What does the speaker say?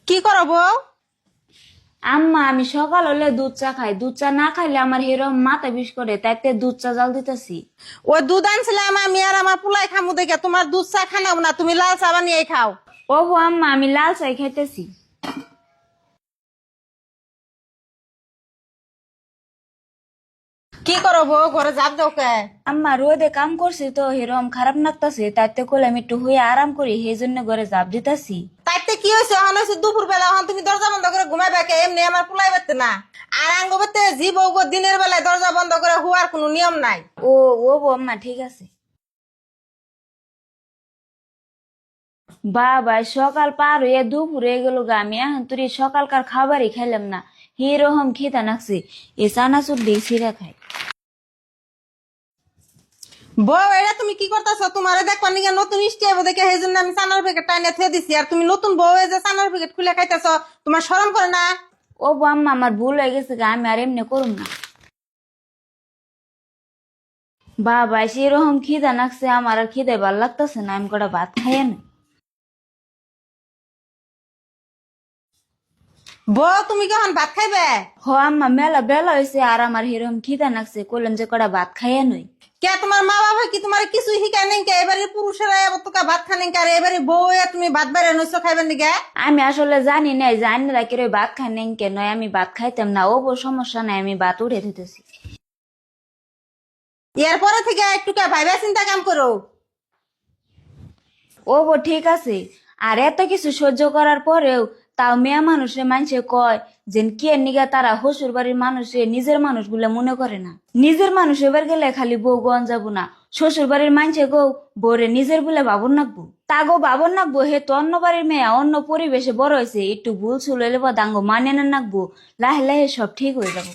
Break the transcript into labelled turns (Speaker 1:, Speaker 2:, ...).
Speaker 1: কি করবো?
Speaker 2: আম্মা আমি সকাল হলে দুধ চা খাই, দুধ চা না খাইলে আমার হেরম মাথা বিষ করে, তাইতে দুধ চা জাল দিতেছি।
Speaker 1: ওই দুধ আনছিলাম আমি আর আমার পুলাই খামু দেখে তোমার দুধ চা খানাও না, তুমি লাল চা বানিয়ে খাও।
Speaker 2: ওহো আম্মা আমি লাল চাই খাইতেছি।
Speaker 1: কি করবো? ঘরে যাব দাও কে?
Speaker 2: আম্মা রোদে কাম করছি তো হেরম খারাপ লাগতাছে, তাইতে কইলে আমি একটু হয়ে আরাম করি, সেই জন্য ঘরে জাপ দিতেছি।
Speaker 1: তাইতে কি হয়েছে? এখন হয়েছে দুপুর বেলা, এখন তুমি দরজা বন্ধ করে ঘুমাইবে কে? এমনি আমার পুলাই বেরতে না। আর আঙ্গ বেরতে জি বউ দিনের বেলায় দরজা বন্ধ করে হুয়ার কোনো নিয়ম নাই।
Speaker 2: ও ও বো আম্মা ঠিক আছে। বাবা সকাল পার হয়ে দুপুর হয়ে গেল গা, আমি এখন তুই সকালকার খাবারই খাইলাম না, হিরকম খিদা নাকছে। এ চানাচুর দিয়ে সিরা খাই।
Speaker 1: বউ এটা তুমি কি করতেছো? তোমার দেখবা নিকে নতুন স্টেপ দেখে সেই জন্য আমি চানার প্যাকেট টাইনে থুয়ে দিছি। আর তুমি নতুন বউ যে চানার প্যাকেট খুলে খাইতেছো, তোমার শরম করে না?
Speaker 2: ও বো আম্মা আমার ভুল হয়ে গেছে গা, আমি আর এমনি করুম না। বাবা সেরকম খিদা নাকছে, আমার আর খিদে ভাল লাগতেছে না, আমি কটা ভাত খাইয়ে না।
Speaker 1: বউ তুমি কখন ভাত খাইবে?
Speaker 2: হ আম্মা মেলা বেলা হয়েছে আর আমার হিরম খিদা নাকছে, কইলাম যে কটা ভাত খাইয়ে নই।
Speaker 1: কে তোমার মা বাবা কি তোমার কিছু শিখায় নেই কে? এবারে পুরুষেরা এবার তোকে ভাত খানেন কে? আর এবারে বউ তুমি ভাত বাইরে নইছো খাইবেন দিকে?
Speaker 2: আমি আসলে জানি নাই, জানি না কি ভাত খাই নেই কেন, আমি ভাত খাইতাম না। ও বো সমস্যা নাই, আমি ভাত উঠে দিতেছি।
Speaker 1: এরপরে থেকে একটু ভাইবা চিন্তা কাম করো।
Speaker 2: ও বো ঠিক আছে। আর এত কিছু সহ্য করার পরেও তাও মেয়া মানুষে মানুষে কয় যে কে নিগা তারা শ্বশুর বাড়ির মানুষে নিজের মানুষ বলে মনে করে না। নিজের মানুষ এবার গেলে খালি বউ গন যাবো না, শ্বশুর বাড়ির মানুষে গো বউরে নিজের বলে বাবন নাকবো। তা গো বাবন নাকবো, হে তো অন্য বাড়ির মেয়ে অন্য পরিবেশে বড় হয়েছে, একটু ভুল ছুল এলে বা দাঙ্গ মানে না নাকবো, লাহে লাহে সব ঠিক হয়ে যাবো।